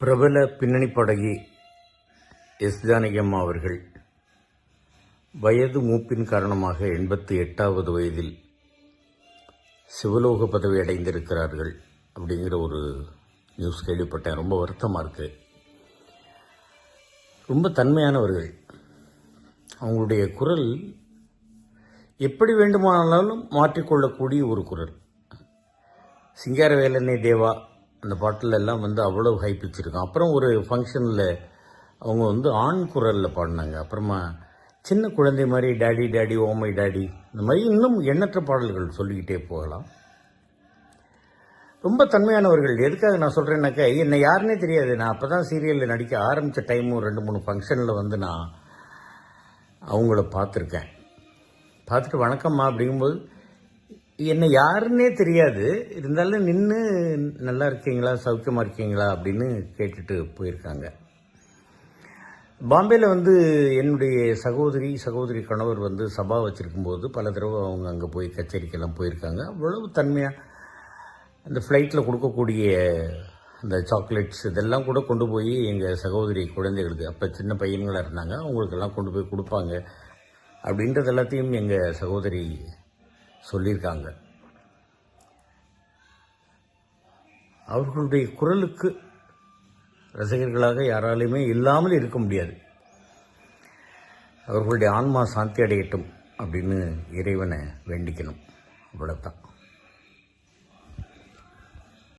பிரபல பின்னணி பாடகி எஸ். ஜானகி அம்மா அவர்கள் வயது மூப்பின் காரணமாக 88வது வயதில் சிவலோக பதவி அடைந்திருக்கிறார்கள் அப்படிங்கிற ஒரு நியூஸ் கேள்விப்பட்டேன். ரொம்ப வருத்தமாக இருக்குது. ரொம்ப தன்மையானவர்கள். அவங்களுடைய குரல் எப்படி வேண்டுமானாலும் மாற்றிக்கொள்ளக்கூடிய ஒரு குரல். சிங்காரவேலனே தேவா அந்த பாட்டில் எல்லாம் அவ்வளோ ஹை பிச் இருக்கும். அப்புறம் ஒரு ஃபங்க்ஷனில் அவங்க ஆண் குரலில் பாடினாங்க. அப்புறமா சின்ன குழந்தை மாதிரி டேடி டேடி ஓமை டேடி இந்த மாதிரி இன்னும் எண்ணற்ற பாடல்கள் சொல்லிக்கிட்டே போகலாம். ரொம்ப தன்மையானவர்கள். எதுக்காக நான் சொல்கிறேன்னாக்கா, என்னை யாருன்னே தெரியாது. நான் அப்போ தான் சீரியலில் நடிக்க ஆரம்பித்த டைமும் 2-3 ஃபங்க்ஷனில் நான் அவங்கள பார்த்துருக்கேன். பார்த்துட்டு வணக்கம்மா அப்படிங்கும்போது என்னை யாருன்னே தெரியாது. இருந்தாலும் நின்று நல்லா இருக்கீங்களா, சௌக்கியமாக இருக்கீங்களா அப்படின்னு கேட்டுட்டு போயிருக்காங்க. பாம்பேயில் என்னுடைய சகோதரி கணவர் சபா வச்சுருக்கும்போது பல தடவை அவங்க அங்கே போய் கச்சேரிக்கெல்லாம் போயிருக்காங்க. அவ்வளவு தன்மையாக அந்த ஃப்ளைட்டில் கொடுக்கக்கூடிய அந்த சாக்லேட்ஸ் இதெல்லாம் கூட கொண்டு போய் எங்கள் சகோதரி குழந்தைகளுக்கு, அப்போ சின்ன பையன்களாக இருந்தாங்க, அவங்களுக்கெல்லாம் கொண்டு போய் கொடுப்பாங்க அப்படின்றது எல்லாத்தையும் எங்கள் சகோதரி சொல்லியிருக்காங்க. அவர்களுடைய குரலுக்கு ரசிகர்களாக யாராலையுமே இல்லாமல் இருக்க முடியாது. அவர்களுடைய ஆன்மா சாந்தி அடையட்டும் அப்படின்னு இறைவனை வேண்டிக்கணும். அவ்வளோதான்.